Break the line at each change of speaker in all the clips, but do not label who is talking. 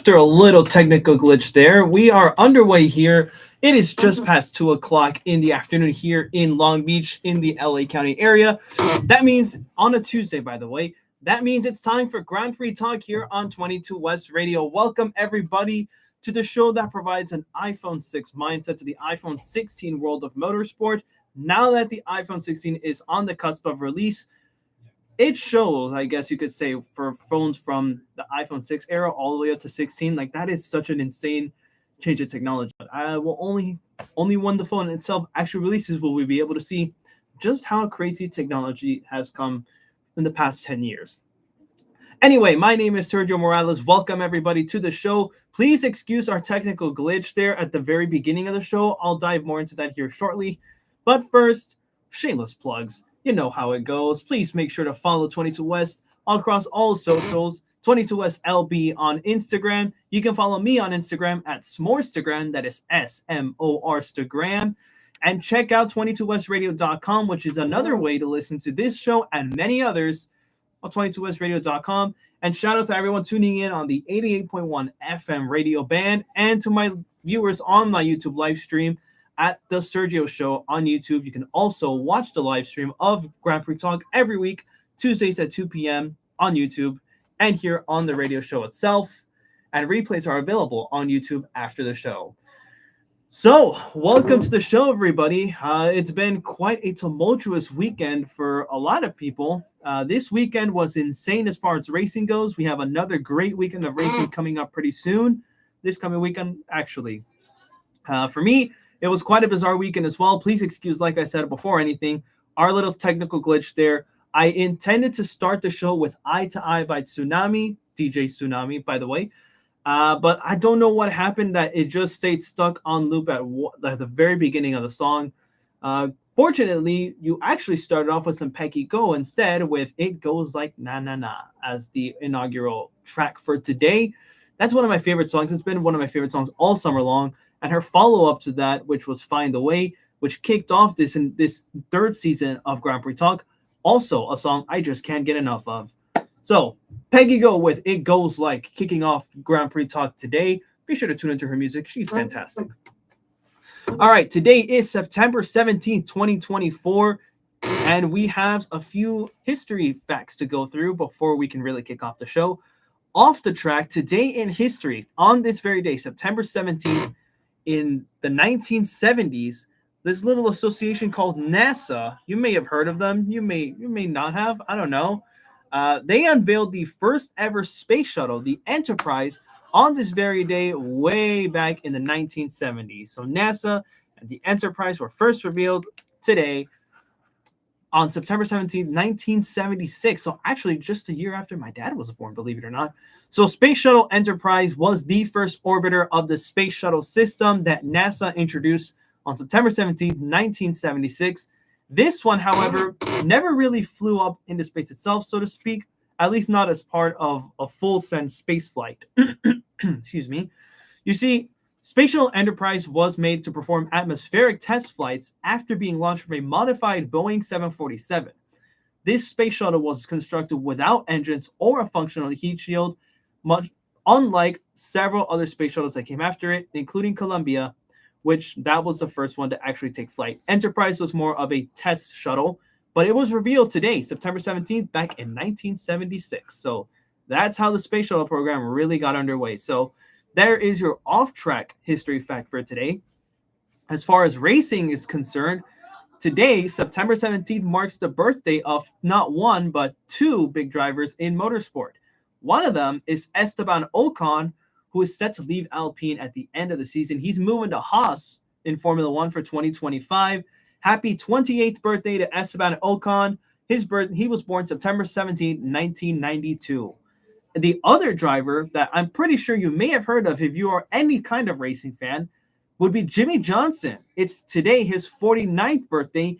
after a little technical glitch there, we are underway here. It is just past 2 o'clock in the afternoon here in Long Beach in the LA County area. That means on a Tuesday, by the way, that means it's time for Grand Prix Talk here on 22 West Radio. Welcome, everybody, to the show that provides an iPhone 6 mindset to the iPhone 16 world of motorsport. Now that the iPhone 16 is on the cusp of release, it shows, I guess you could say, for phones from the iPhone 6 era all the way up to 16, like that is such an insane change of technology. I will only when the phone itself actually releases will we be able to see just how crazy technology has come in the past 10 years. Anyway, my name is Sergio Morales. Welcome everybody to the show. Please excuse our technical glitch there at the very beginning of the show. I'll dive more into that here shortly. But first, shameless plugs. You know how it goes. Please make sure to follow 22 West across all socials. 22 West LB on Instagram. You can follow me on Instagram at SMortorsports. That is SMORstagram. And check out 22westradio.com, which is another way to listen to this show and many others on 22westradio.com. And shout out to everyone tuning in on the 88.1 FM radio band and to my viewers on my YouTube live stream at TheSergioShow on YouTube. You can also watch the live stream of Grand Prix Talk every week, Tuesdays at 2 p.m. on YouTube and here on the radio show itself. And replays are available on YouTube after the show. So, welcome to the show, everybody. It's been quite a tumultuous weekend for a lot of people. This weekend was insane as far as racing goes. We have another great weekend of racing coming up pretty soon. This coming weekend, actually. For me, it was quite a bizarre weekend as well. Please excuse, like I said before anything, our little technical glitch there. I intended to start the show with Eye to Eye by Tsunami, DJ Tsunami, by the way. But I don't know what happened that it just stayed stuck on loop at the very beginning of the song. Fortunately, you actually started off with some Peggy Go instead with It Goes Like Na Na Na as the inaugural track for today. That's one of my favorite songs. It's been one of my favorite songs all summer long. And her follow-up to that, which was Find the Way, which kicked off this third season of Grand Prix Talk, also a song I just can't get enough of. So, Peggy Go with It Goes Like, kicking off Grand Prix Talk today. Be sure to tune into her music. She's fantastic. All right, today is September 17th, 2024, and we have a few history facts to go through before we can really kick off the show. Off the track, today in history, on this very day, September 17th, in the 1970s, this little association called NASA, you may have heard of them, you may not have, I don't know. They unveiled the first ever space shuttle, the Enterprise, on this very day way back in the 1970s. So NASA and the Enterprise were first revealed today on September 17th, 1976. So actually just a year after my dad was born, believe it or not. So Space Shuttle Enterprise was the first orbiter of the Space Shuttle system that NASA introduced on September 17th, 1976. This one, however, never really flew up into space itself, so to speak, at least not as part of a full-sense space flight. Excuse me. You see, Space Shuttle Enterprise was made to perform atmospheric test flights after being launched from a modified Boeing 747. This space shuttle was constructed without engines or a functional heat shield, much unlike several other space shuttles that came after it, including Columbia, which that was the first one to actually take flight. Enterprise was more of a test shuttle, but it was revealed today, September 17th, back in 1976. So that's how the space shuttle program really got underway. So there is your off-track history fact for today. As far as racing is concerned, today, September 17th, marks the birthday of not one, but two big drivers in motorsport. One of them is Esteban Ocon, who is set to leave Alpine at the end of the season. He's moving to Haas in Formula One for 2025. Happy 28th birthday to Esteban Ocon. He was born September 17th, 1992. The other driver that I'm pretty sure you may have heard of if you are any kind of racing fan would be Jimmy Johnson. It's today his 49th birthday.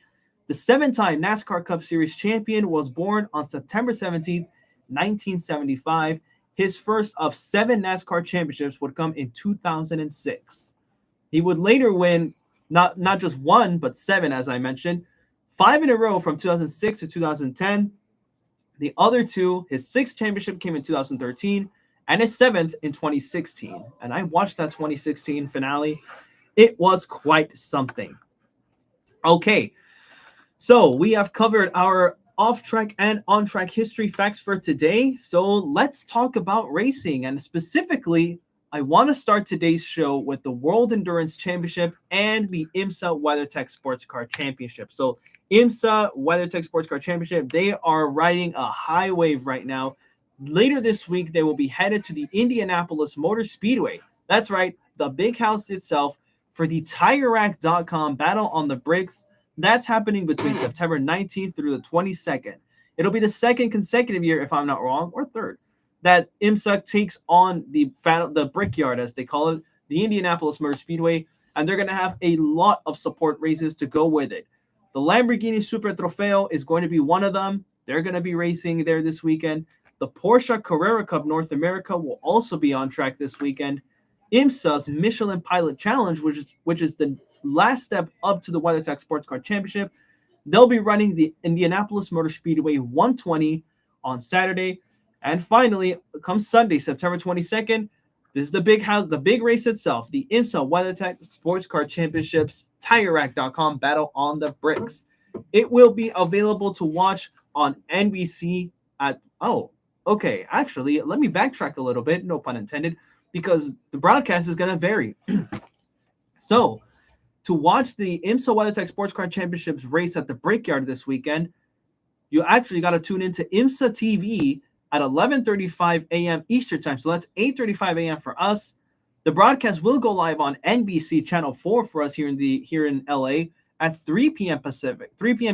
The seven-time NASCAR Cup Series champion was born on September 17th, 1975. His first of 7 NASCAR championships would come in 2006. He would later win not just 1, but 7, as I mentioned, 5 in a row from 2006 to 2010. The other 2, his 6th championship came in 2013, and is 7th in 2016. And I watched that 2016 finale. It was quite something. Okay, so we have covered our off-track and on-track history facts for today. So let's talk about racing, and specifically, I want to start today's show with the World Endurance Championship and the IMSA WeatherTech Sports Car Championship. So IMSA WeatherTech Sports Car Championship, they are riding a high wave right now. Later this week, they will be headed to the Indianapolis Motor Speedway. That's right, the big house itself, for the TireRack.com Battle on the Bricks. That's happening between September 19th through the 22nd. It'll be the second consecutive year, if I'm not wrong, or third, that IMSA takes on the Brickyard, as they call it, the Indianapolis Motor Speedway, and they're going to have a lot of support races to go with it. The Lamborghini Super Trofeo is going to be one of them. They're going to be racing there this weekend. The Porsche Carrera Cup North America will also be on track this weekend. IMSA's Michelin Pilot Challenge, which is the last step up to the WeatherTech Sports Car Championship, they'll be running the Indianapolis Motor Speedway 120 on Saturday. And finally, come Sunday, September 22nd, this is the big house, the big race itself, the IMSA WeatherTech Sports Car Championships TireRack.com Battle on the Bricks. It will be available to watch on NBC actually, let me backtrack a little bit, no pun intended, because the broadcast is going to vary. So, to watch the IMSA WeatherTech Sports Car Championships race at the Brickyard this weekend, you actually got to tune into IMSA TV at 11:35 a.m. Eastern Time. So that's 8:35 a.m. for us. The broadcast will go live on NBC Channel 4 for us here in LA at 3 p.m.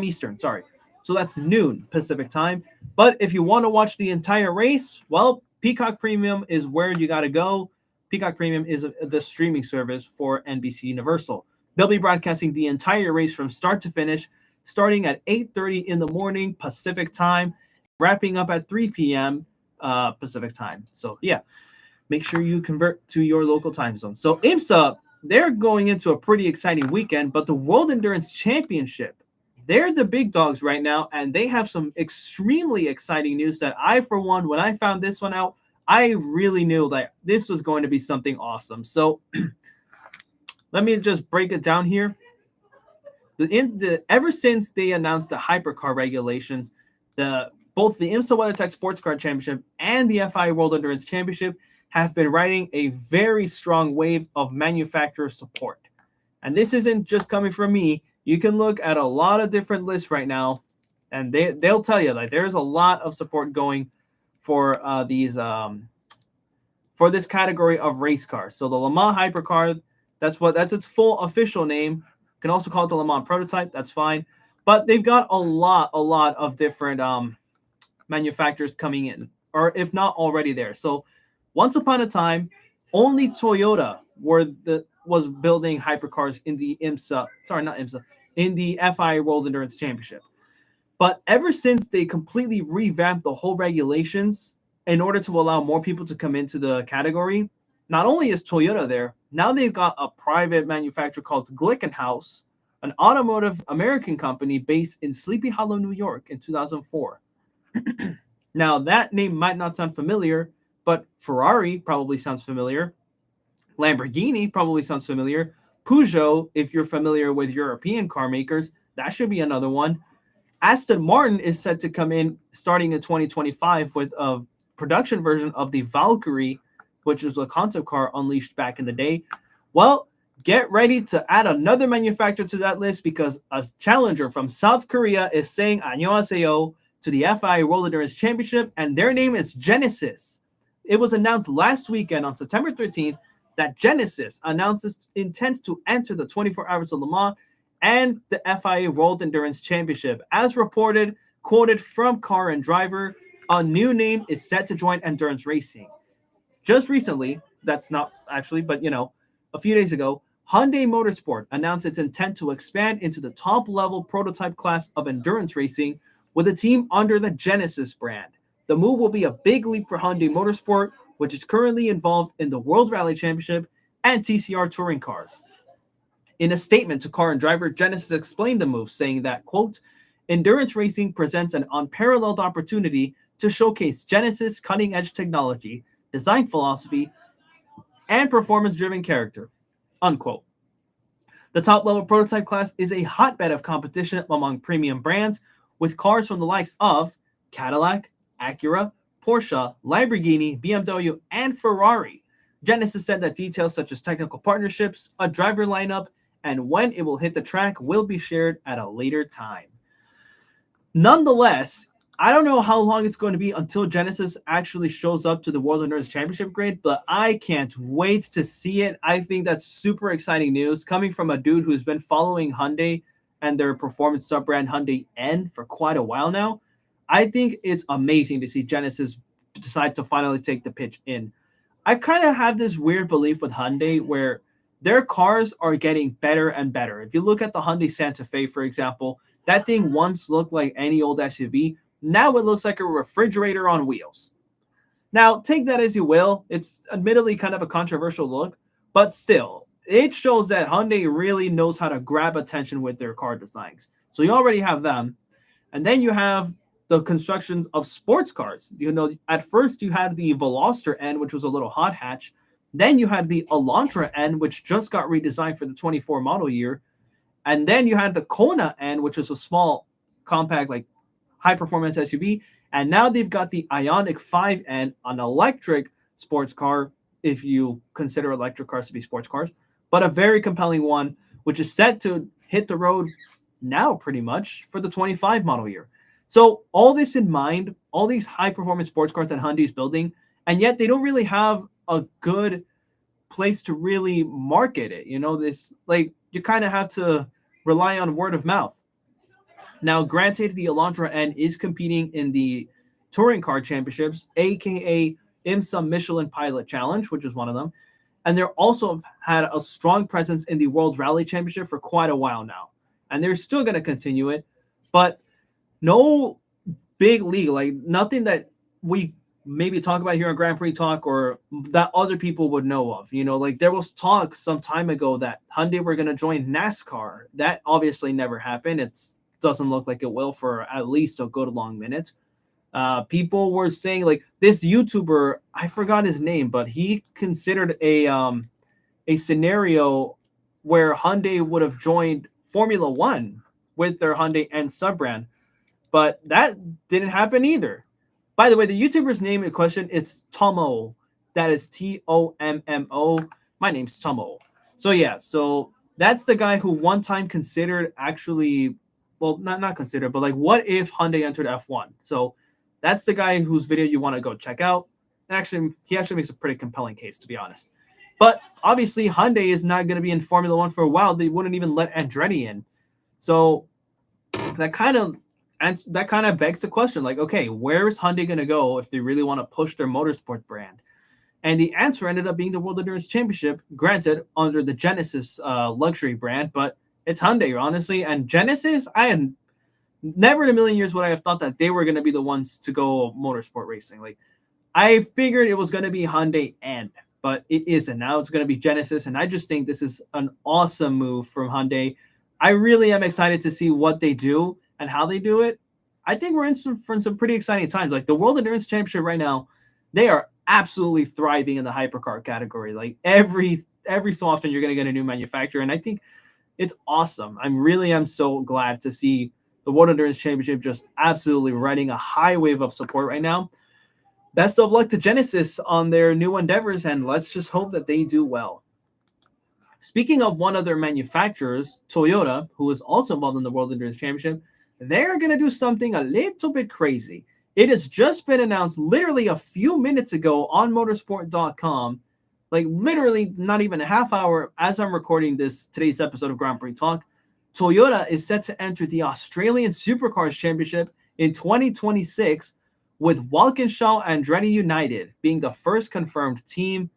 Eastern, sorry. So that's noon Pacific time. But if you want to watch the entire race, well, Peacock Premium is where you got to go. Peacock Premium is the streaming service for NBC Universal. They'll be broadcasting the entire race from start to finish, starting at 8:30 in the morning Pacific time, wrapping up at 3 p.m. Pacific time. So, yeah, make sure you convert to your local time zone. So, IMSA, they're going into a pretty exciting weekend, but the World Endurance Championship, they're the big dogs right now, and they have some extremely exciting news that I, for one, when I found this one out, I really knew that this was going to be something awesome. So, let me just break it down here. Ever since they announced the hypercar regulations, both the IMSA WeatherTech Sports Car Championship and the FIA World Endurance Championship have been riding a very strong wave of manufacturer support. And this isn't just coming from me. You can look at a lot of different lists right now, and they'll tell you that there's a lot of support going for for this category of race cars. So the Le Mans hypercar, that's its full official name. You can also call it the Le Mans prototype. That's fine. But they've got a lot of different manufacturers coming in, or if not already there. So once upon a time, only Toyota was building hypercars in the in the FIA World Endurance Championship. But ever since they completely revamped the whole regulations in order to allow more people to come into the category, not only is Toyota there, now they've got a private manufacturer called Glickenhaus, an automotive American company based in Sleepy Hollow, New York in 2004. Now, that name might not sound familiar, but Ferrari probably sounds familiar. Lamborghini probably sounds familiar. Peugeot, if you're familiar with European car makers, that should be another one. Aston Martin is set to come in starting in 2025 with a production version of the Valkyrie, which is a concept car unleashed back in the day. Well, get ready to add another manufacturer to that list, because a challenger from South Korea is saying annyeonghaseyo to the FIA World Endurance Championship, and their name is Genesis. It was announced last weekend on September 13th that Genesis announces intends to enter the 24 Hours of Le Mans and the FIA World Endurance Championship. As reported, quoted from Car and Driver, a new name is set to join endurance racing. Just recently, that's not actually, but a few days ago, Hyundai Motorsport announced its intent to expand into the top-level prototype class of endurance racing with a team under the Genesis brand. The move will be a big leap for Hyundai Motorsport, which is currently involved in the World Rally Championship and TCR touring cars. In a statement to Car and Driver, Genesis explained the move, saying that, quote, endurance racing presents an unparalleled opportunity to showcase Genesis cutting-edge technology, design philosophy, and performance-driven character, unquote. The top-level prototype class is a hotbed of competition among premium brands, with cars from the likes of Cadillac, Acura, Porsche, Lamborghini, BMW, and Ferrari. Genesis said that details such as technical partnerships, a driver lineup, and when it will hit the track will be shared at a later time. Nonetheless, I don't know how long it's going to be until Genesis actually shows up to the World Endurance Championship grid, but I can't wait to see it. I think that's super exciting news coming from a dude who's been following Hyundai and their performance sub-brand Hyundai N for quite a while now. I think it's amazing to see Genesis decide to finally take the pitch in. I kind of have this weird belief with Hyundai where their cars are getting better and better. If you look at the Hyundai Santa Fe, for example, that thing once looked like any old SUV. Now it looks like a refrigerator on wheels. Now, take that as you will. It's admittedly kind of a controversial look, but still, it shows that Hyundai really knows how to grab attention with their car designs. So you already have them. And then you have the constructions of sports cars. You know, at first you had the Veloster N, which was a little hot hatch. Then you had the Elantra N, which just got redesigned for the 24 model year. And then you had the Kona N, which is a small, compact, like high-performance SUV. And now they've got the Ioniq 5N, an electric sports car, if you consider electric cars to be sports cars, but a very compelling one, which is set to hit the road now pretty much for the 25 model year. So all this in mind, all these high-performance sports cars that Hyundai is building, and yet they don't really have a good place to really market it. You know, this, like, you kind of have to rely on word of mouth. Now, granted, the Elantra N is competing in the Touring Car Championships, aka IMSA Michelin Pilot Challenge, which is one of them. And they're also had a strong presence in the World Rally Championship for quite a while now. And they're still going to continue it. But no big league, like nothing that we maybe talk about here on Grand Prix Talk or that other people would know of. You know, like there was talk some time ago that Hyundai were going to join NASCAR. That obviously never happened. It doesn't look like it will for at least a good long minute. People were saying, like, this YouTuber, I forgot his name, but he considered a scenario where Hyundai would have joined Formula One with their Hyundai N sub-brand, but that didn't happen either. By the way, the YouTuber's name in question, it's Tomo. That is Tommo. My name's Tomo. So yeah, so that's the guy who one time considered actually, well, not considered, but like, what if Hyundai entered F1? So that's the guy whose video you want to go check out. Actually, he actually makes a pretty compelling case, to be honest. But obviously, Hyundai is not going to be in Formula One for a while. They wouldn't even let Andretti in. So that kind of begs the question, like, okay, where is Hyundai going to go if they really want to push their motorsport brand? And the answer ended up being the World Endurance Championship, granted under the Genesis luxury brand, but it's Hyundai, honestly. And Genesis, I had never in a million years would I have thought that they were going to be the ones to go motorsport racing. Like, I figured it was going to be Hyundai N, but it isn't. Now it's going to be Genesis, and I just think this is an awesome move from Hyundai. I really am excited to see what they do and how they do it. I think we're in for some pretty exciting times. Like the World Endurance Championship right now, they are absolutely thriving in the hypercar category. Like every so often you're going to get a new manufacturer, and I think it's awesome. I'm so glad to see the World Endurance Championship just absolutely riding a high wave of support right now. Best of luck to Genesis on their new endeavors, and let's just hope that they do well. Speaking of one of their manufacturers, Toyota, who is also involved in the World Endurance Championship, they're going to do something a little bit crazy. It has just been announced literally a few minutes ago on motorsport.com, like literally not even a half hour as I'm recording today's episode of Grand Prix Talk. Toyota is set to enter the Australian Supercars Championship in 2026, with Walkinshaw Andretti United being the first confirmed team.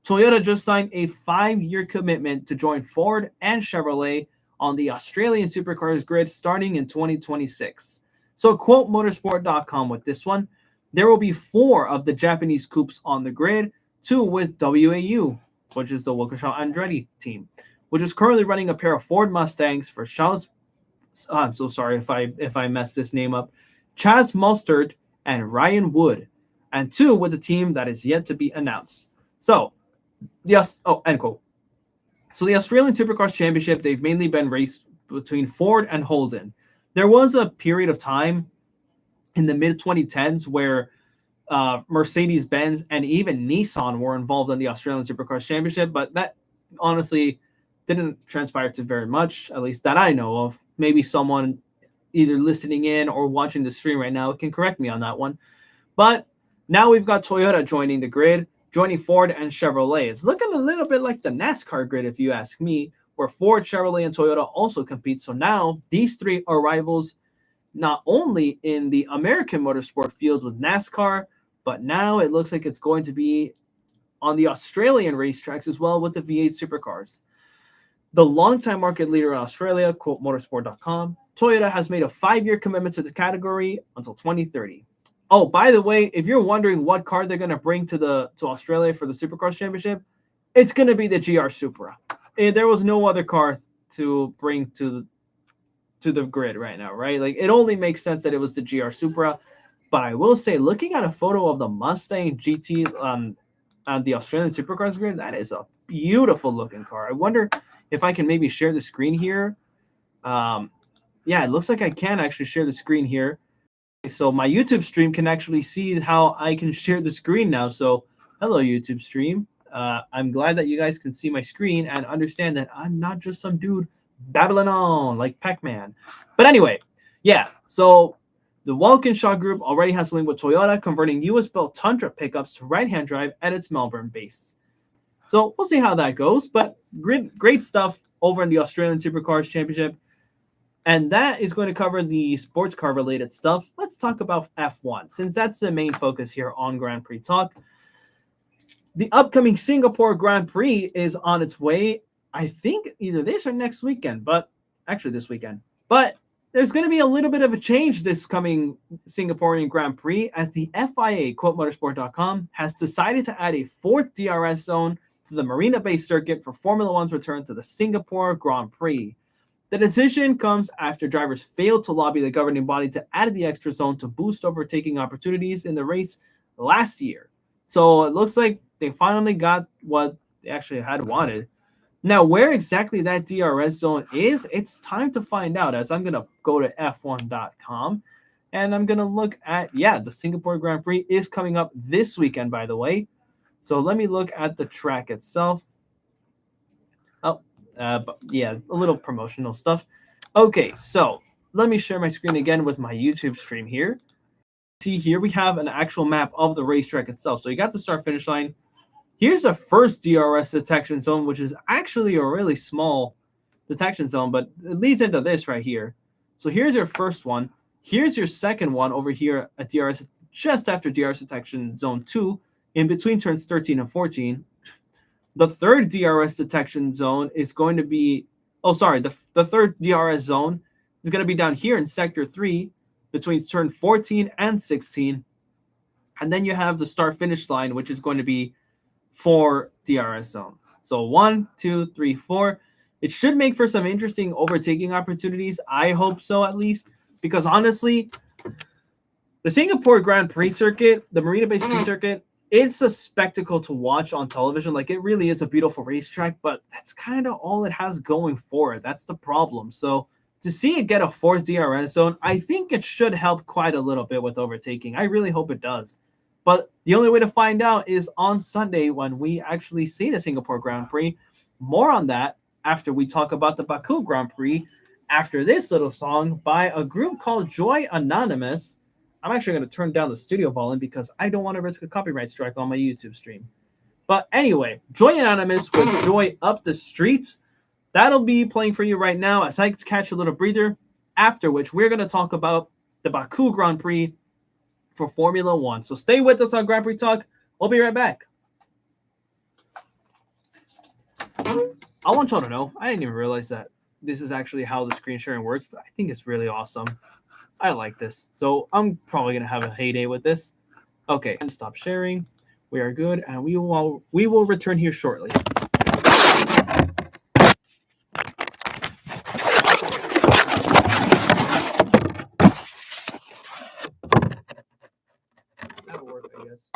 Toyota just signed a 5-year commitment to join Ford and Chevrolet on the Australian Supercars grid starting in 2026. So quote motorsport.com with this one, there will be 4 of the Japanese coupes on the grid, 2 with WAU, which is the Walkinshaw Andretti team, which is currently running a pair of Ford Mustangs for Charles. I'm so sorry if I messed this name up. Chaz Mostert and Ryan Wood. and 2 with a team that is yet to be announced. So, end quote. So the Australian Supercross Championship, they've mainly been raced between Ford and Holden. There was a period of time in the mid-2010s where Mercedes-Benz and even Nissan were involved in the Australian Supercross Championship, but that honestly didn't transpire to very much, at least that I know of. Maybe someone either listening in or watching the stream right now can correct me on that one. But now we've got Toyota joining the grid, joining Ford and Chevrolet. It's looking a little bit like the NASCAR grid, if you ask me, where Ford, Chevrolet, and Toyota also compete. So now these 3 are rivals not only in the American motorsport field with NASCAR, but now it looks like it's going to be on the Australian racetracks as well with the V8 supercars. The longtime market leader in Australia, quote motorsport.com, Toyota has made a 5-year commitment to the category until 2030. Oh, by the way, if you're wondering what car they're going to bring to Australia for the Supercross Championship, it's going to be the GR Supra. There was no other car to bring to the grid right now, right? Like, it only makes sense that it was the GR Supra. But I will say, looking at a photo of the Mustang GT on the Australian Supercross grid, that is a beautiful looking car. I wonder if I can maybe share the screen here. Yeah, it looks like I can actually share the screen here. So my YouTube stream can actually see how I can share the screen now. So hello, YouTube stream. I'm glad that you guys can see my screen and understand that I'm not just some dude babbling on like Pac-Man. But anyway, yeah, so the Walkinshaw Group already has a link with Toyota, converting US-built Tundra pickups to right-hand drive at its Melbourne base. So we'll see how that goes, but great stuff over in the Australian Supercars Championship. And that is going to cover the sports car related stuff. Let's talk about F1, since that's the main focus here on Grand Prix Talk. The upcoming Singapore Grand Prix is on its way, I think either this or next weekend, but actually this weekend. But there's going to be a little bit of a change this coming Singaporean Grand Prix, as the FIA, quote motorsport.com, has decided to add a 4th DRS zone to the Marina Bay circuit for Formula One's return to the Singapore Grand Prix. The decision comes after drivers failed to lobby the governing body to add the extra zone to boost overtaking opportunities in the race last year. So it looks like they finally got what they actually had wanted. Now, where exactly that DRS zone is, it's time to find out, as I'm going to go to F1.com and I'm going to look at, the Singapore Grand Prix is coming up this weekend, by the way. So let me look at the track itself. But yeah, a little promotional stuff. Okay, so let me share my screen again with my YouTube stream here. See, here we have an actual map of the racetrack itself. So you got the start-finish line. Here's the first DRS detection zone, which is actually a really small detection zone, but it leads into this right here. So here's your first one. Here's your second one over here at DRS, just after DRS detection zone 2, in between turns 13 and 14. The third DRS detection zone is going to be, the third DRS zone is going to be down here in sector 3 between turn 14 and 16. And then you have the start finish line, which is going to be 4 DRS zones. So 1, 2, 3, 4. It should make for some interesting overtaking opportunities. I hope so, at least, because honestly, the Singapore Grand Prix circuit, the Marina Bay Street circuit, it's a spectacle to watch on television. Like, it really is a beautiful racetrack, but that's kind of all it has going for it. That's the problem. So to see it get a 4th DRS zone, I think it should help quite a little bit with overtaking. I really hope it does. But the only way to find out is on Sunday when we actually see the Singapore Grand Prix. More on that after we talk about the Baku Grand Prix, after this little song by a group called Joy Anonymous. I'm actually going to turn down the studio volume because I don't want to risk a copyright strike on my YouTube stream. But anyway, Joy Anonymous with Joy Up the Street. That'll be playing for you right now as I catch a little breather, after which we're going to talk about the Baku Grand Prix for Formula One. So stay with us on Grand Prix Talk. We'll be right back. I want y'all to know, I didn't even realize that this is actually how the screen sharing works, but I think it's really awesome. I like this. So I'm probably going to have a heyday with this. Okay, and stop sharing. We are good, and we will return here shortly. That'll work, I guess.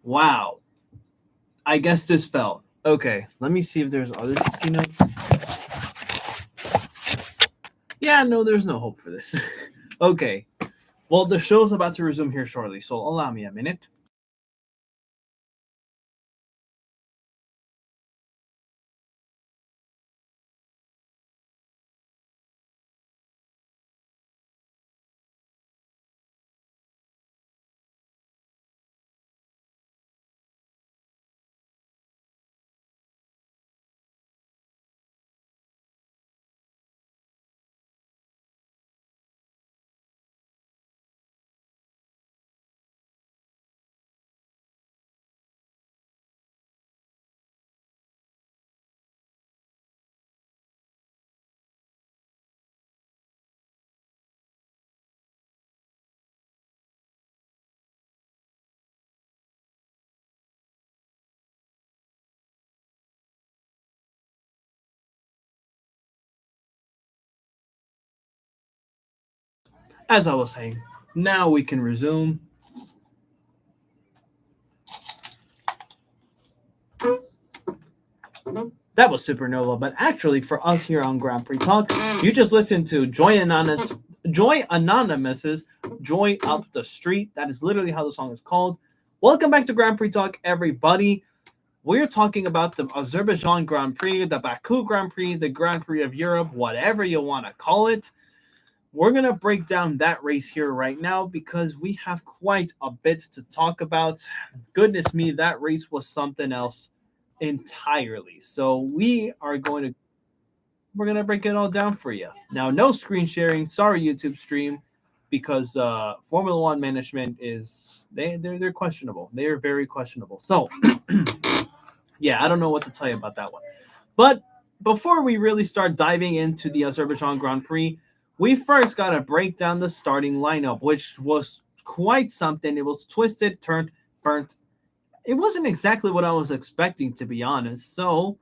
Wow. I guess this fell. Okay, let me see if there's other sticky notes. Yeah, no, there's no hope for this. Okay. Well, the show's about to resume here shortly, so allow me a minute. As I was saying, now we can resume. That was Supernova, but actually for us here on Grand Prix Talk, you just listened to Joy Anonymous's Joy Up the Street. That is literally how the song is called. Welcome back to Grand Prix Talk, everybody. We're talking about the Azerbaijan Grand Prix, the Baku Grand Prix, the Grand Prix of Europe, whatever you want to call it. We're going to break down that race here right now because we have quite a bit to talk about. Goodness me, that race was something else entirely. So we're going to break it all down for you. Now, no screen sharing. Sorry, YouTube stream, because Formula One management is they're questionable. They are very questionable. So yeah, I don't know what to tell you about that one. But before we really start diving into the Azerbaijan Grand Prix, we first got to break down the starting lineup, which was quite something. It was twisted, turned, burnt. It wasn't exactly what I was expecting, to be honest. So,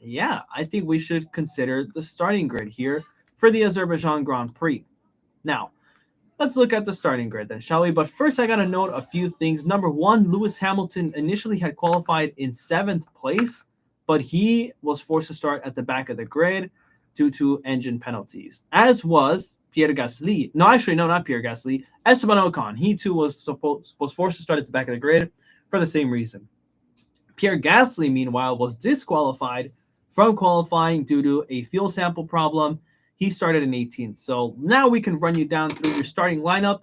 yeah, I think we should consider the starting grid here for the Azerbaijan Grand Prix. Now, let's look at the starting grid then, shall we? But first, I got to note a few things. Number one, Lewis Hamilton initially had qualified in 7th place, but he was forced to start at the back of the grid due to engine penalties, as was Pierre Gasly. No, actually, no, not Pierre Gasly. Esteban Ocon. He too was forced to start at the back of the grid for the same reason. Pierre Gasly, meanwhile, was disqualified from qualifying due to a fuel sample problem. He started in 18th. So now we can run you down through your starting lineup.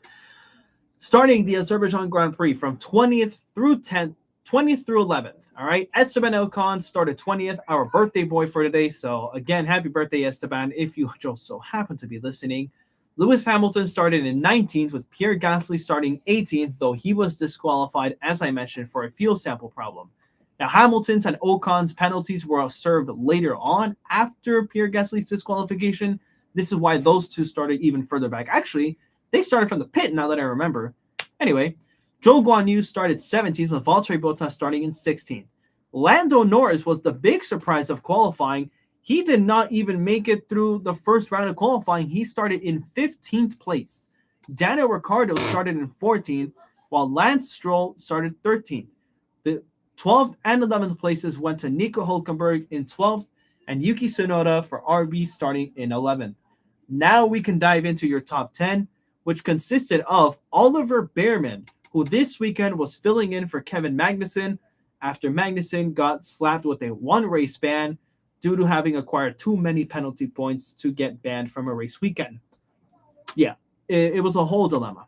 Starting the Azerbaijan Grand Prix from 20th through 10th, 20th through 11th. All right. Esteban Ocon started 20th, our birthday boy for today. So again, happy birthday, Esteban, if you just so happen to be listening. Lewis Hamilton started in 19th with Pierre Gasly starting 18th, though he was disqualified, as I mentioned, for a fuel sample problem. Now, Hamilton's and Ocon's penalties were served later on after Pierre Gasly's disqualification. This is why those two started even further back. Actually, they started from the pit, now that I remember. Anyway, Zhou Guanyu started 17th with Valtteri Bottas starting in 16th. Lando Norris was the big surprise of qualifying. He did not even make it through the first round of qualifying. He started in 15th place. Daniel Ricciardo started in 14th, while Lance Stroll started 13th. The 12th and 11th places went to Nico Hülkenberg in 12th and Yuki Tsunoda for RB starting in 11th. Now we can dive into your top 10, which consisted of Oliver Bearman, who this weekend was filling in for Kevin Magnussen after Magnussen got slapped with a one-race ban due to having acquired too many penalty points to get banned from a race weekend. Yeah, it was a whole dilemma.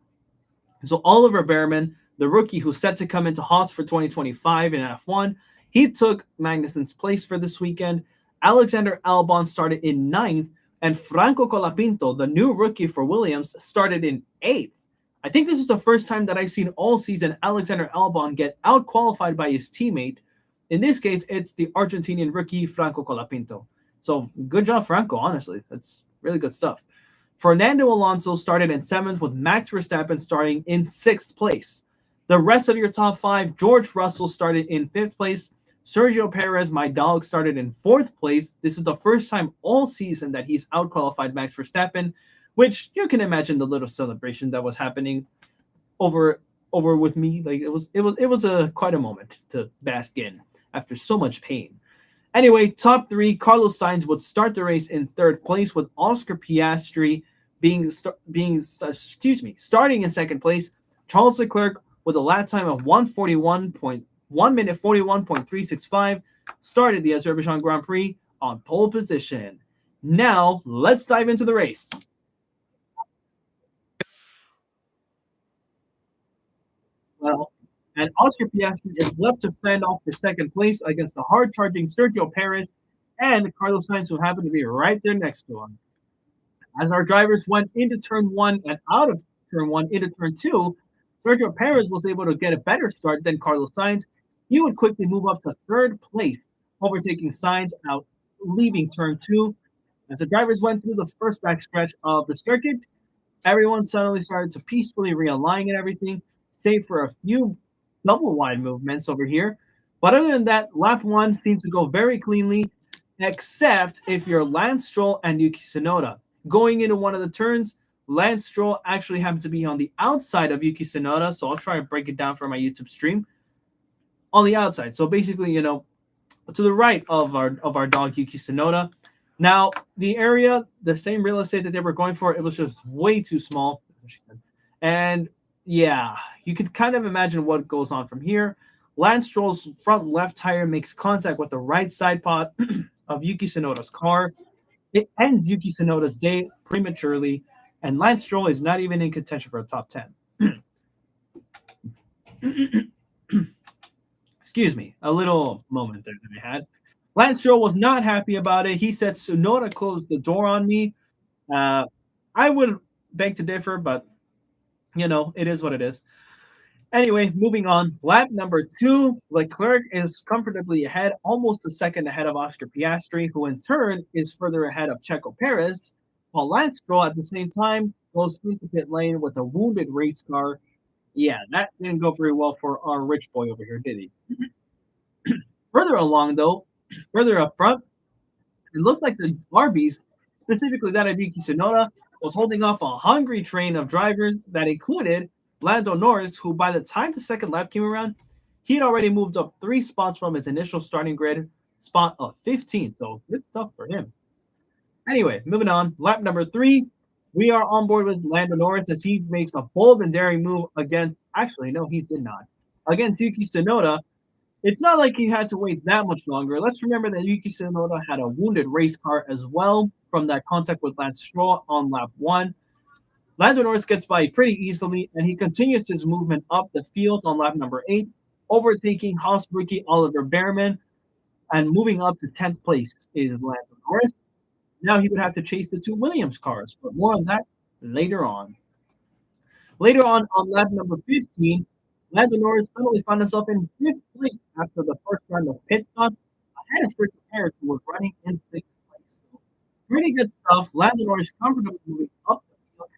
So Oliver Bearman, the rookie who's set to come into Haas for 2025 in F1, he took Magnussen's place for this weekend. Alexander Albon started in 9th, and Franco Colapinto, the new rookie for Williams, started in 8th. I think this is the first time that I've seen all season Alexander Albon get out-qualified by his teammate. In this case, it's the Argentinian rookie Franco Colapinto. So good job, Franco, honestly. That's really good stuff. Fernando Alonso started in 7th with Max Verstappen starting in 6th place. The rest of your top 5, George Russell started in 5th place. Sergio Perez, my dog, started in 4th place. This is the first time all season that he's out-qualified Max Verstappen, which you can imagine the little celebration that was happening over over with me. Like it was a quite a moment to bask in after so much pain. Anyway, top three, Carlos Sainz would start the race in third place with Oscar Piastri starting in second place. Charles Leclerc with a lap time of 1 minute 41.365 started the Azerbaijan Grand Prix on pole position. Now, let's dive into the race. Well, and Oscar Piastri is left to fend off for second place against the hard-charging Sergio Perez and Carlos Sainz, who happened to be right there next to him. As our drivers went into turn one and out of turn one into turn two, Sergio Perez was able to get a better start than Carlos Sainz. He would quickly move up to third place, overtaking Sainz out, leaving turn two. As the drivers went through the first backstretch of the circuit, everyone suddenly started to peacefully realign and everything, save for a few double wide movements over here. But other than that, lap one seemed to go very cleanly, except if you're Lance Stroll and Yuki Tsunoda. Going into one of the turns, Lance Stroll actually happened to be on the outside of Yuki Tsunoda, so I'll try to break it down for my YouTube stream. On the outside, so basically, to the right of our dog Yuki Tsunoda. Now, the area, the same real estate that they were going for, it was just way too small. And yeah, you could kind of imagine what goes on from here. Lance Stroll's front left tire makes contact with the right side pod of Yuki Tsunoda's car. It ends Yuki Tsunoda's day prematurely, and Lance Stroll is not even in contention for a top 10. Excuse me, a little moment there that I had. Lance Stroll was not happy about it. He said, Tsunoda closed the door on me. I would beg to differ, but, it is what it is. Anyway, moving on. Lap number 2, Leclerc is comfortably ahead, almost a second ahead of Oscar Piastri, who in turn is further ahead of Checo Perez, while Lance Stroll at the same time goes into pit lane with a wounded race car. Yeah, that didn't go very well for our rich boy over here, did he? Further along, though, further up front, it looked like the Barbies, specifically that of Yuki Tsunoda, was holding off a hungry train of drivers that included Lando Norris, who by the time the second lap came around, he had already moved up 3 spots from his initial starting grid spot of 15. So good stuff for him. Anyway, moving on. Lap number 3, we are on board with Lando Norris as he makes a bold and daring move against, actually, no, he did not, against Yuki Tsunoda. It's not like he had to wait that much longer. Let's remember that Yuki Tsunoda had a wounded race car as well from that contact with Lance Stroll on lap 1. Lando Norris gets by pretty easily, and he continues his movement up the field on lap number 8, overtaking Haas rookie Oliver Behrman, and moving up to 10th place is Lando Norris. Now he would have to chase the 2 Williams cars, but more on that later on. Later on lap number 15, Lando Norris suddenly found himself in 5th place after the first round of pit stops, ahead of Sergio Perez, who was running in 6th place. So, pretty good stuff. Lando Norris comfortably moving up the field,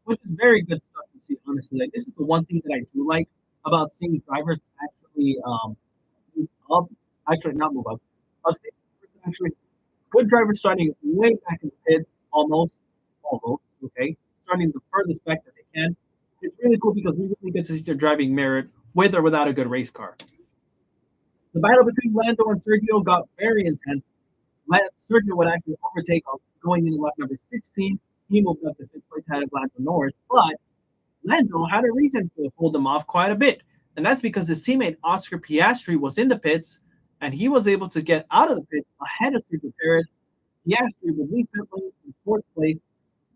which is very good stuff to see, honestly. Like, this is the one thing that I do like about seeing drivers actually move up. Actually, not move up. Actually, good drivers starting way back in the pits, almost, okay? Starting the furthest back that they can. It's really cool because we really get to see their driving merit with or without a good race car. The battle between Lando and Sergio got very intense. Sergio would actually overtake going into lap number 16. He moved up to 5th place ahead of Lando Norris, but Lando had a reason to hold them off quite a bit, and that's because his teammate Oscar Piastri was in the pits, and he was able to get out of the pits ahead of Sergio Perez. Piastri would leave pit lane in 4th place.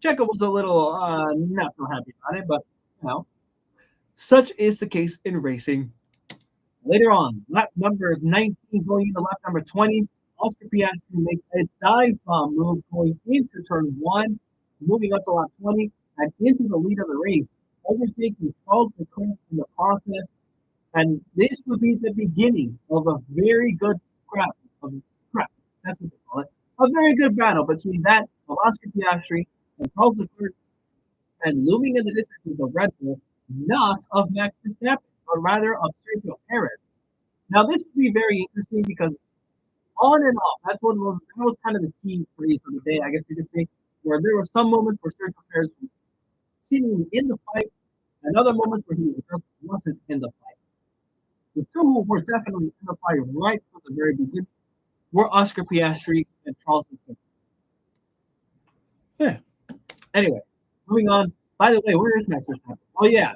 Checo was a little not so happy about it, but such is the case in racing. Later on, lap number 19 going into lap number 20, Oscar Piastri makes a dive bomb move going into turn 1, moving up to lap 20 and into the lead of the race, overtaking Charles Leclerc in the process. And this would be the beginning of a very good scrap. That's what they call it. A very good battle between that of Oscar Piastri and Charles Leclerc. And looming in the distance is the Red Bull, not of Max Verstappen, but rather of Sergio Perez. Now, this would be very interesting because on and off, that was kind of the key phrase of the day, I guess you could say, where there were some moments where Sergio Perez was seemingly in the fight, and other moments where he just wasn't in the fight. The two who were definitely in the fight right from the very beginning were Oscar Piastri and Charles Leclerc. Yeah. Anyway, moving on. By the way, where is Max Verstappen? Oh yeah,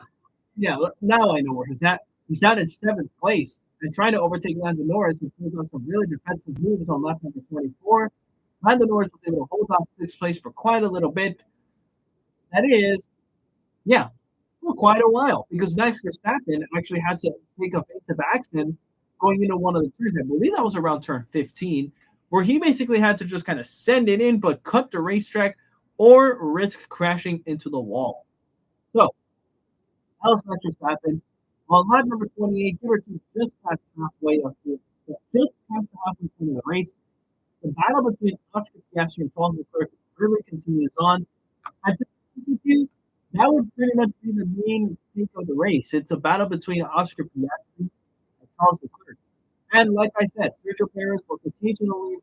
Now I know where he's at. He's down in seventh place and trying to overtake Lando Norris, who pulls on some really defensive moves on lap number 24. Lando Norris was able to hold off sixth place for quite a little bit. That is, yeah, for quite a while because Max Verstappen actually had to take offensive action going into one of the turns. I believe that was around turn 15, where he basically had to just kind of send it in, but cut the racetrack or risk crashing into the wall. So, Carlos Sainz on lap number 28, give or take just past halfway of just past the halfway point of the race. The battle between Oscar Piastri and Charles Leclerc really continues on. And that would pretty much be the main peak of the race. It's a battle between Oscar Piastri and Charles Leclerc. And like I said, Sergio Perez was occasionally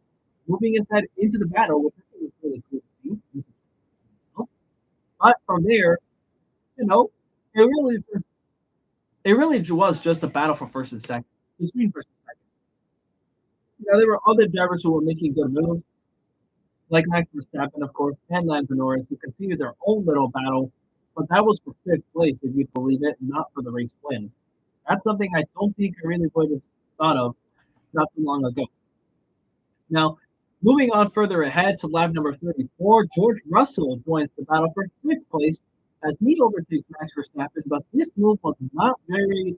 moving his head into the battle, which I think was really cool to see. But from there, you know, it really was just a battle for first and second, between first and second. There were other drivers who were making good moves, like Max Verstappen, of course, and Lando Norris, who continued their own little battle, but that was for fifth place, if you believe it, not for the race win. That's something I don't think I really would have thought of not too long ago. Now, moving on further ahead to lap number 34, George Russell joins the battle for fifth place as he overtakes Max Verstappen, but this move was not very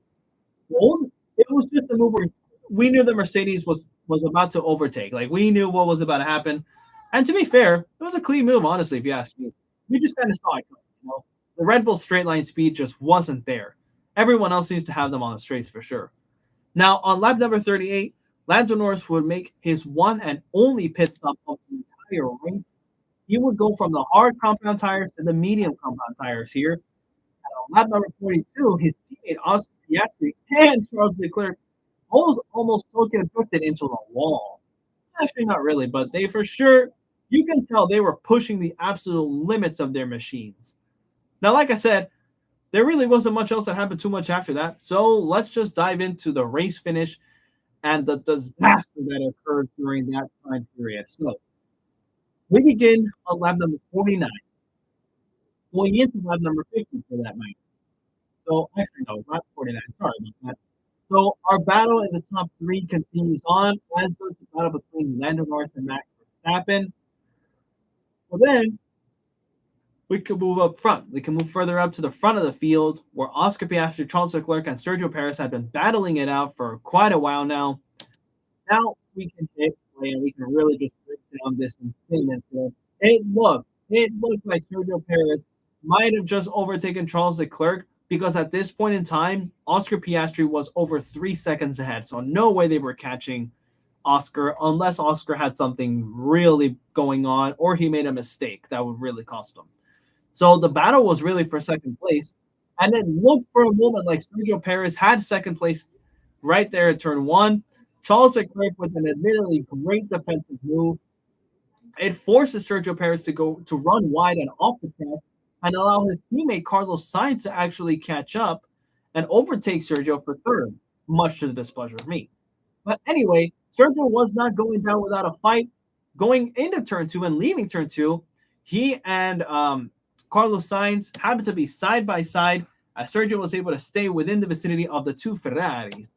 bold. It was just a move where we knew the Mercedes was about to overtake. Like, we knew what was about to happen. And to be fair, it was a clean move, honestly, if you ask me. We just kind of saw it coming, The Red Bull straight line speed just wasn't there. Everyone else seems to have them on the straights for sure. Now, on lap number 38, Lando Norris would make his one and only pit stop of the entire race. He would go from the hard compound tires to the medium compound tires here. And on lap number 42, his teammate Oscar Piastri and Charles Leclerc almost drifted into the wall. Actually, not really, but they for sure, you can tell they were pushing the absolute limits of their machines. Now, like I said, there really wasn't much else that happened too much after that. So let's just dive into the race finish and the disaster that occurred during that time period. So we begin on lap number 49, going into lap number 50 for that night. So actually, no, not 49. Sorry about that. So our battle in the top three continues on, as does the battle between Lando Norris and Max Verstappen. Well, then we can move up front. We can move further up to the front of the field, where Oscar Piastri, Charles Leclerc, and Sergio Perez have been battling it out for quite a while now. Now we can hit play and we can really just break down this insane incident. It looked like Sergio Perez might have just overtaken Charles Leclerc, because at this point in time, Oscar Piastri was over 3 seconds ahead. So no way they were catching Oscar, unless Oscar had something really going on or he made a mistake that would really cost him. So the battle was really for second place. And it looked for a moment like Sergio Perez had second place right there at turn one. Charles Leclerc with an admittedly great defensive move. It forces Sergio Perez to run wide and off the track and allow his teammate Carlos Sainz to actually catch up and overtake Sergio for third, much to the displeasure of me. But anyway, Sergio was not going down without a fight. Going into turn two and leaving turn two, he and Carlos Sainz happened to be side by side, as Sergio was able to stay within the vicinity of the two Ferraris.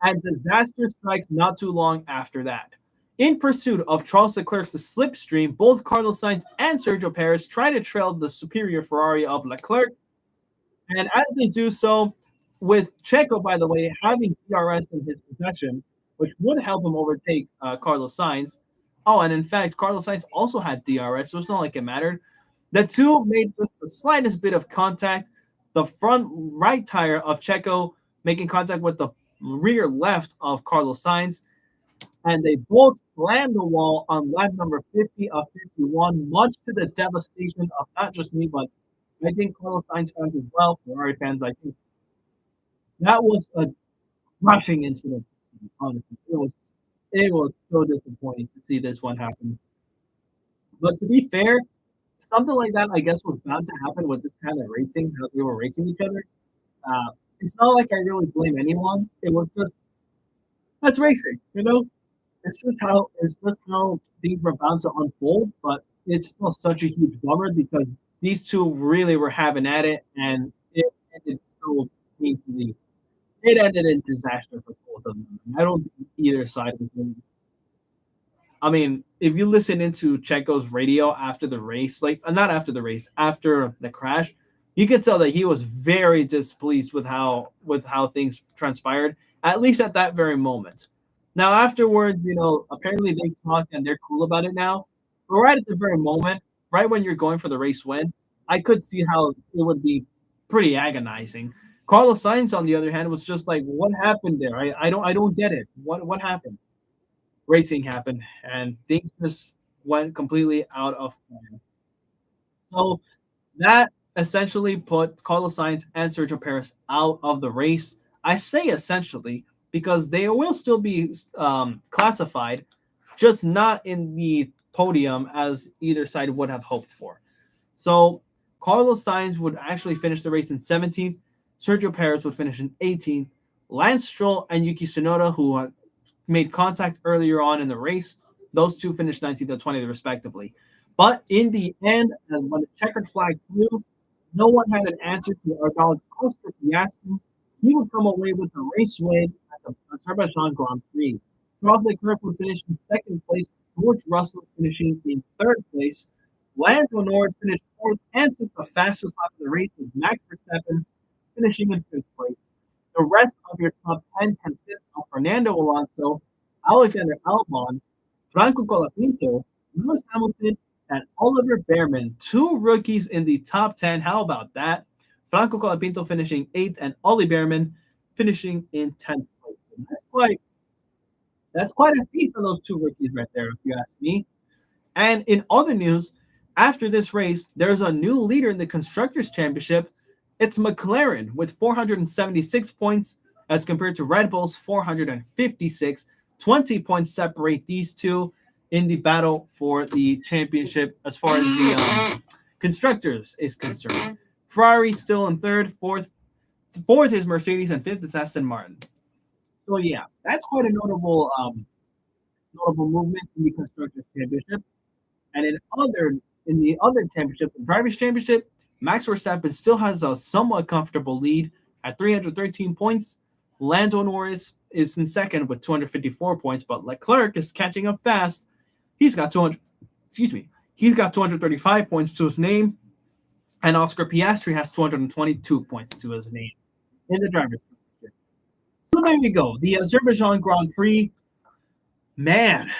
And disaster strikes not too long after that. In pursuit of Charles Leclerc's slipstream, both Carlos Sainz and Sergio Perez try to trail the superior Ferrari of Leclerc. And as they do so, with Checo, by the way, having DRS in his possession, which would help him overtake Carlos Sainz. Oh, and in fact, Carlos Sainz also had DRS, so it's not like it mattered. The two made just the slightest bit of contact. The front right tire of Checo making contact with the rear left of Carlos Sainz. And they both slammed the wall on lap number 50 of 51, much to the devastation of not just me, but I think Carlos Sainz fans as well, Ferrari fans, I think. That was a crushing incident to see, honestly. It was so disappointing to see this one happen. But to be fair, something like that, I guess, was bound to happen with this kind of racing, how they were racing each other. It's not like I really blame anyone. It was just that's racing, you know. It's just how things were bound to unfold. But it's still such a huge bummer because these two really were having at it, and it ended so painfully. It ended in disaster for both of them. I don't think either side was really I mean, if you listen into Checo's radio after the race, like not after the race, after the crash, you could tell that he was very displeased with how things transpired, at least at that very moment. Now afterwards, apparently they talked and they're cool about it now. But right at the very moment, right when you're going for the race win, I could see how it would be pretty agonizing. Carlos Sainz, on the other hand, was just like, "What happened there? I don't get it. What happened?" Racing happened and things just went completely out of plan. So that essentially put Carlos Sainz and Sergio Perez out of the race. I say essentially because they will still be classified, just not in the podium as either side would have hoped for. So Carlos Sainz would actually finish the race in 17th. Sergio Perez would finish in 18th. Lance Stroll and Yuki Tsunoda, who made contact earlier on in the race. Those two finished 19th and 20th, respectively. But in the end, when the checkered flag flew, no one had an answer to our dog Oscar Piastri. He would come away with the race win at the Azerbaijan Grand Prix. Charles Leclerc would finish in second place, George Russell finishing in third place. Lando Norris finished fourth and took the fastest lap of the race with Max Verstappen finishing in fifth place. The rest of your top 10 consists of Fernando Alonso, Alexander Albon, Franco Colapinto, Lewis Hamilton, and Oliver Bearman. Two rookies in the top 10. How about that? Franco Colapinto finishing 8th and Ollie Bearman finishing in 10th place. And that's quite a feat for those two rookies right there, if you ask me. And in other news, after this race, there's a new leader in the Constructors' Championship. It's McLaren with 476 points as compared to Red Bull's 456. 20 points separate these two in the battle for the championship as far as the constructors is concerned. Ferrari still in third, fourth is Mercedes, and fifth is Aston Martin. So yeah, that's quite a notable movement in the constructors championship. And in the other championship, the drivers championship, Max Verstappen still has a somewhat comfortable lead at 313 points. Lando Norris is in second with 254 points, but Leclerc is catching up fast. He's got 235 points to his name, and Oscar Piastri has 222 points to his name in the drivers' championship. So there you go. The Azerbaijan Grand Prix. Man,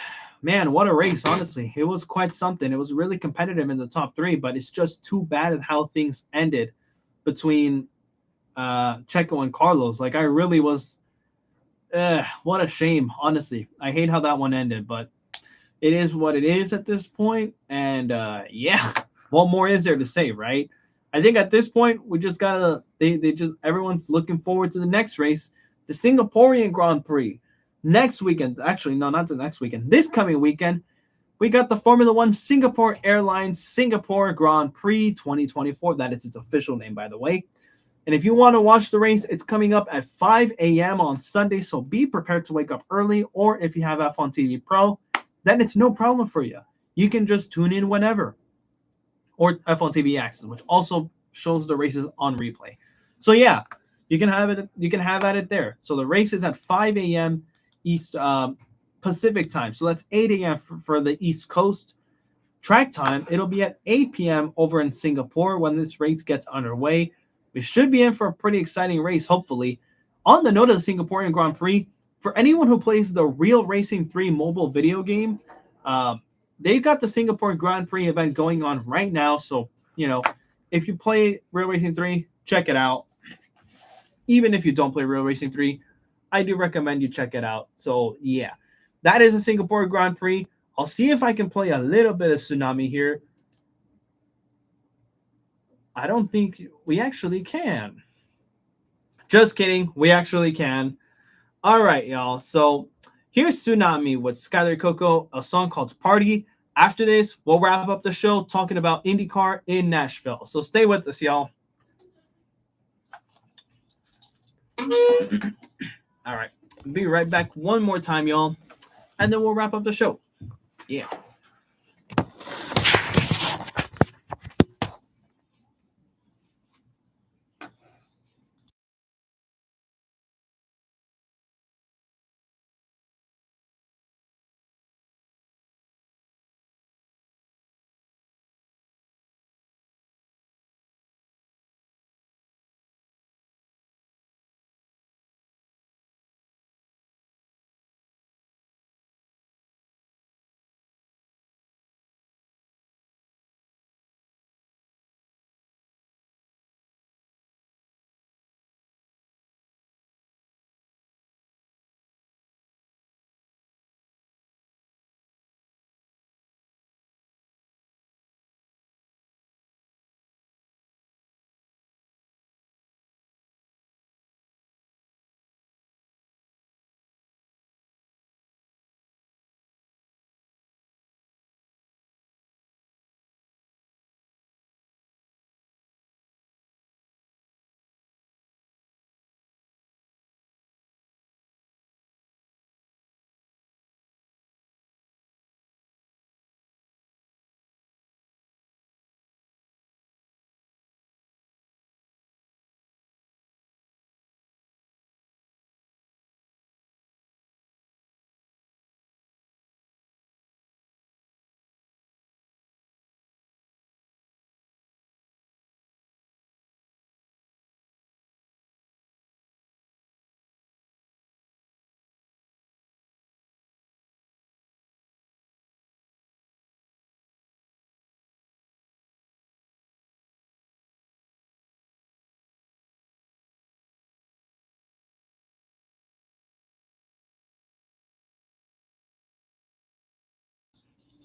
what a race, honestly. It was quite something. It was really competitive in the top three, but it's just too bad at how things ended between Checo and Carlos. Like, I really was, what a shame, honestly. I hate how that one ended, but it is what it is at this point. And yeah, what more is there to say, right? I think at this point, we just gotta, everyone's looking forward to the next race, the Singaporean Grand Prix. Next weekend, actually, no, not the next weekend. This coming weekend, we got the Formula One Singapore Airlines Singapore Grand Prix 2024. That is its official name, by the way. And if you want to watch the race, it's coming up at 5 a.m. on Sunday, so be prepared to wake up early. Or if you have F1 TV Pro, then it's no problem for you. You can just tune in whenever. Or F1 TV Access, which also shows the races on replay. So yeah, you can have it. You can have at it there. So the race is at 5 a.m. East Pacific time. So that's 8 a.m. for the East Coast. Track time, it'll be at 8 p.m. over in Singapore when this race gets underway. We should be in for a pretty exciting race, hopefully. On the note of the Singaporean Grand Prix, for anyone who plays the Real Racing 3 mobile video game, they've got the Singapore Grand Prix event going on right now. So, if you play Real Racing 3, check it out. Even if you don't play Real Racing 3, I do recommend you check it out. So, yeah, that is a Singapore Grand Prix. I'll see if I can play a little bit of Tsunami here. I don't think we actually can. Just kidding. We actually can. All right, y'all. So here's Tsunami with Skylar Coco, a song called Party. After this, we'll wrap up the show talking about IndyCar in Nashville. So stay with us, y'all. All right. Be right back one more time, y'all. And then we'll wrap up the show. Yeah.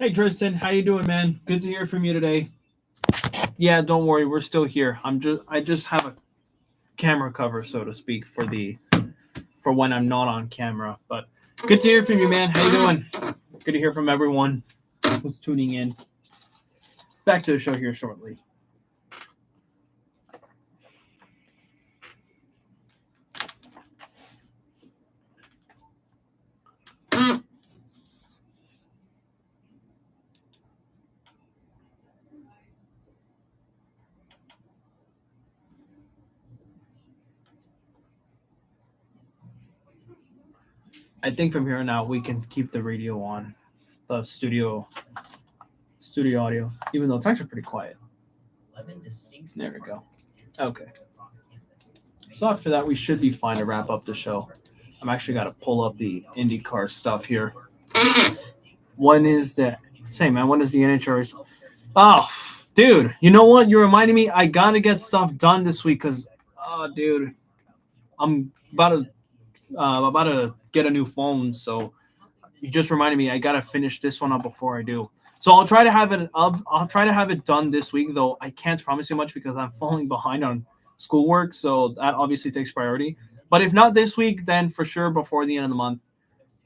Hey Tristan, how you doing, man? Good to hear from you today. Yeah, don't worry, we're still here. I just have a camera cover, so to speak, for when I'm not on camera. But good to hear from you, man. How you doing? Good to hear from everyone who's tuning in. Back to the show here shortly. I think from here on out we can keep the radio on, the studio audio, even though it's actually pretty quiet. There we go. Okay. So after that, we should be fine to wrap up the show. I'm actually got to pull up the IndyCar stuff here. When is the same, man? When is the NHRA? Oh, dude, you know what? You're reminding me. I gotta get stuff done this week because, dude, I'm about to get a new phone. So you just reminded me. I gotta finish this one up before I do. So I'll try to have it up. I'll try to have it done this week, though I can't promise you much because I'm falling behind on schoolwork. So that obviously takes priority. But if not this week, then for sure before the end of the month,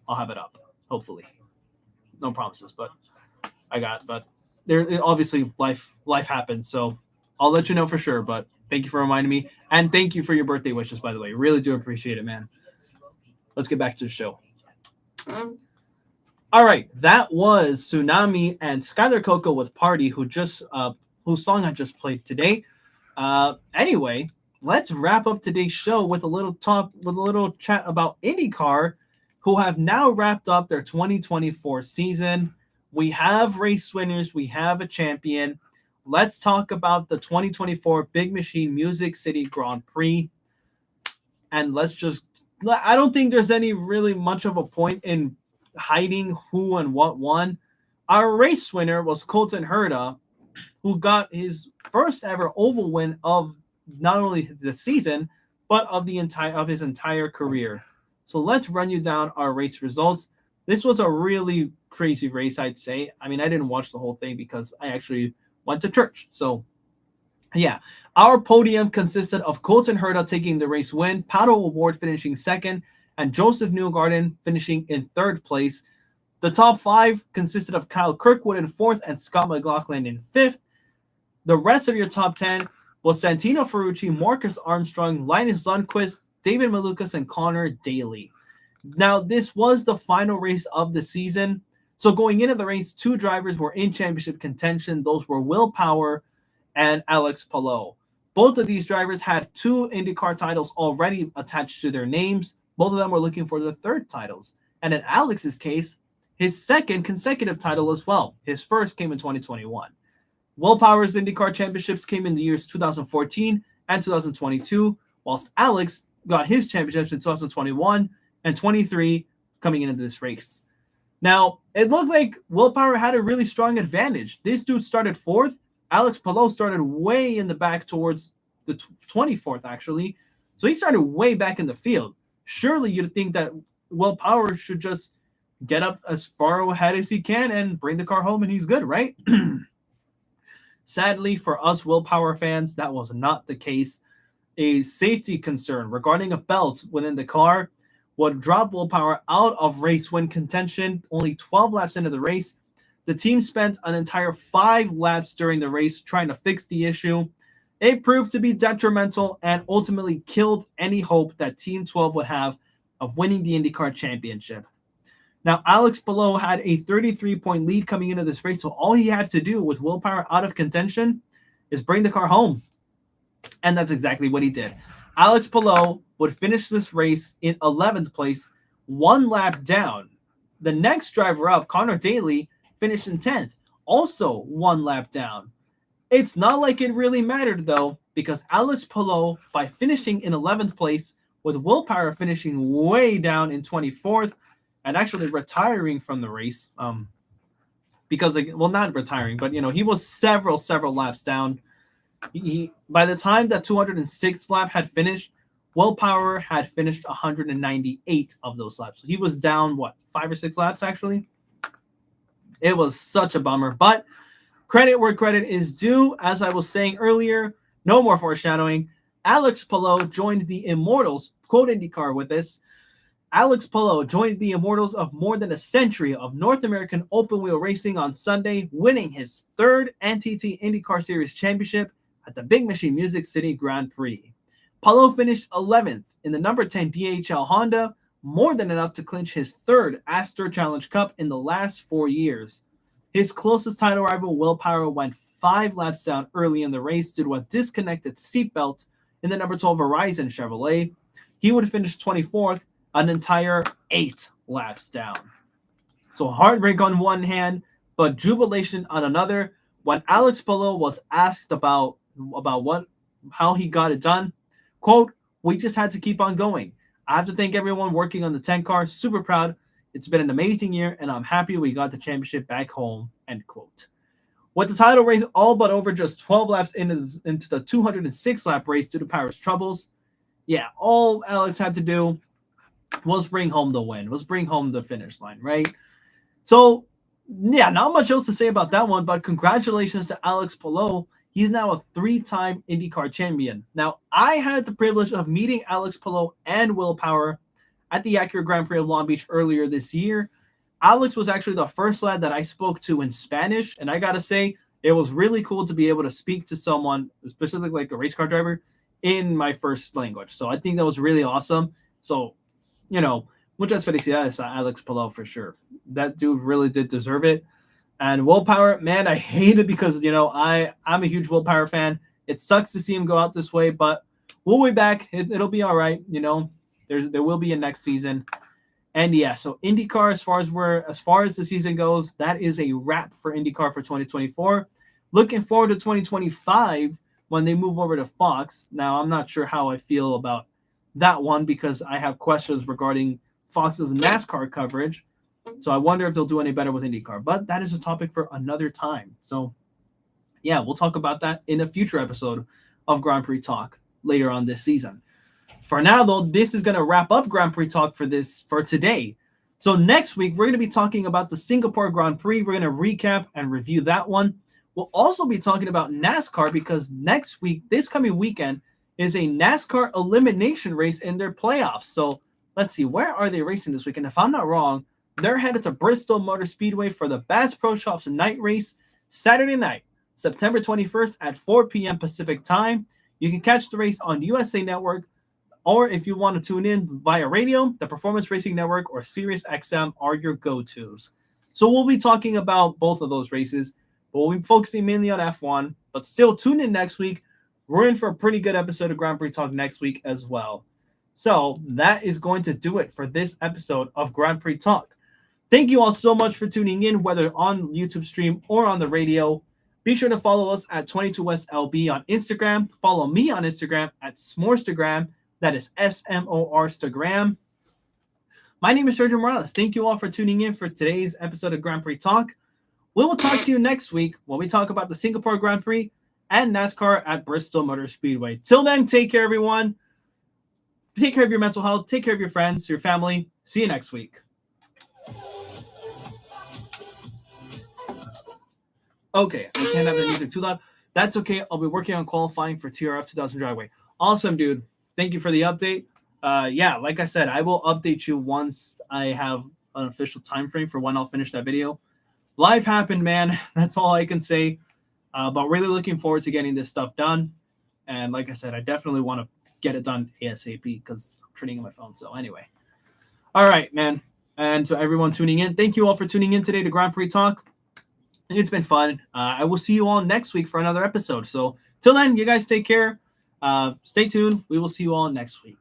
I'll have it up. Hopefully, no promises, but but there obviously life happens. So I'll let you know for sure. But thank you for reminding me, and thank you for your birthday wishes, by the way. Really do appreciate it, man. Let's get back to the show. All right, that was Tsunami and Skylar Coco with Party, whose song I just played today. Anyway, let's wrap up today's show with a little chat about IndyCar, who have now wrapped up their 2024 season. We have race winners, we have a champion. Let's talk about the 2024 Big Machine Music City Grand Prix. And I don't think there's any really much of a point in hiding who and what won. Our race winner was Colton Herta, who got his first ever oval win of not only the season, but of his entire career. So let's run you down our race results. This was a really crazy race, I'd say. I mean, I didn't watch the whole thing because I actually went to church. So yeah, our podium consisted of Colton Herta taking the race win, Pato O'Ward finishing second, and Joseph Newgarden finishing in third place. The top 5 consisted of Kyle Kirkwood in 4th and Scott McLaughlin in 5th. The rest of your top 10 was Santino Ferrucci, Marcus Armstrong, Linus Lundqvist, David Malukas, and Connor Daly. Now, this was the final race of the season. So going into the race, 2 drivers were in championship contention. Those were Will Power and Alex Palou. Both of these drivers had 2 IndyCar titles already attached to their names. Both of them were looking for their 3rd titles. And in Alex's case, his 2nd consecutive title as well. His first came in 2021. Will Power's IndyCar championships came in the years 2014 and 2022, whilst Alex got his championships in 2021 and 23 coming into this race. Now, it looked like Will Power had a really strong advantage. This dude started 4th. Alex Palou started way in the back towards the 24th, actually. So he started way back in the field. Surely you'd think that Will Power should just get up as far ahead as he can and bring the car home and he's good, right? Sadly, for us Will Power fans, that was not the case. A safety concern regarding a belt within the car would drop Will Power out of race win contention only 12 laps into the race. The team spent an entire 5 laps during the race trying to fix the issue. It proved to be detrimental and ultimately killed any hope that Team 12 would have of winning the IndyCar championship. Now, Alex Palou had a 33-point lead coming into this race, so all he had to do with Will Power out of contention is bring the car home. And that's exactly what he did. Alex Palou would finish this race in 11th place, 1 lap down. The next driver up, Connor Daly, finished in 10th, also 1 lap down. It's not like it really mattered, though, because Alex Palou, by finishing in 11th place, with Will Power finishing way down in 24th, and actually retiring from the race, because, well, not retiring, but, he was several laps down. By the time that 206th lap had finished, Will Power had finished 198 of those laps. So he was down, 5 or 6 laps, actually? It was such a bummer, but credit where credit is due. As I was saying earlier, no more foreshadowing. Alex Palou joined the Immortals, quote IndyCar with this. Alex Palou joined the Immortals of more than a century of North American open-wheel racing on Sunday, winning his 3rd NTT IndyCar Series championship at the Big Machine Music City Grand Prix. Palou finished 11th in the number 10 DHL Honda, more than enough to clinch his 3rd Astor Challenge Cup in the last 4 years. His closest title rival, Will Power, went 5 laps down early in the race due to a disconnected seatbelt in the number 12 Horizon Chevrolet. He would finish 24th, an entire 8 laps down. So heartbreak on one hand, but jubilation on another. When Alex Palou was asked about how he got it done, quote, "We just had to keep on going. I have to thank everyone working on the 10 car. Super proud. It's been an amazing year, and I'm happy we got the championship back home," end quote. With the title race all but over just 12 laps into the 206 lap race due to Power's troubles, all Alex had to do was bring home the win, was bring home the finish line, right? So, not much else to say about that one, but congratulations to Alex Palou. He's now a 3-time IndyCar champion. Now, I had the privilege of meeting Alex Palou and Will Power at the Acura Grand Prix of Long Beach earlier this year. Alex was actually the first lad that I spoke to in Spanish, and I gotta say, it was really cool to be able to speak to someone, especially like a race car driver, in my first language. So I think that was really awesome. So, muchas felicidades to Alex Palou for sure. That dude really did deserve it. And Will Power, man, I hate it because, I'm a huge Will Power fan. It sucks to see him go out this way, but we'll be back. It'll be all right. There will be a next season. And so IndyCar, as far as the season goes, that is a wrap for IndyCar for 2024. Looking forward to 2025 when they move over to Fox. Now, I'm not sure how I feel about that one because I have questions regarding Fox's NASCAR coverage. So I wonder if they'll do any better with IndyCar. But that is a topic for another time. So, we'll talk about that in a future episode of Grand Prix Talk later on this season. For now, though, this is going to wrap up Grand Prix Talk for today. So next week, we're going to be talking about the Singapore Grand Prix. We're going to recap and review that one. We'll also be talking about NASCAR because next week, this coming weekend, is a NASCAR elimination race in their playoffs. So let's see, where are they racing this weekend? If I'm not wrong, They're headed to Bristol Motor Speedway for the Bass Pro Shops night race Saturday night, September 21st at 4 p.m. Pacific time. You can catch the race on USA Network, or if you want to tune in via radio, the Performance Racing Network or Sirius XM are your go-tos. So we'll be talking about both of those races, but we'll be focusing mainly on F1. But still, tune in next week. We're in for a pretty good episode of Grand Prix Talk next week as well. So that is going to do it for this episode of Grand Prix Talk. Thank you all so much for tuning in, whether on YouTube stream or on the radio. Be sure to follow us at 22WestLB on Instagram. Follow me on Instagram at SMortorsports. That is SMortorsports. My name is Sergio Morales. Thank you all for tuning in for today's episode of Grand Prix Talk. We will talk to you next week when we talk about the Singapore Grand Prix and NASCAR at Bristol Motor Speedway. Till then, take care, everyone. Take care of your mental health. Take care of your friends, your family. See you next week. Okay, I can't have the music too loud. That's okay. I'll be working on qualifying for TRF 2000 Driveway. Awesome, dude. Thank you for the update. Yeah, like I said, I will update you once I have an official time frame for when I'll finish that video. Life happened, man. That's all I can say. But really looking forward to getting this stuff done. And like I said, I definitely want to get it done ASAP because I'm trading on my phone. So anyway. All right, man. And to everyone tuning in, thank you all for tuning in today to Grand Prix Talk. It's been fun. I will see you all next week for another episode. So till then, you guys take care. Stay tuned. We will see you all next week.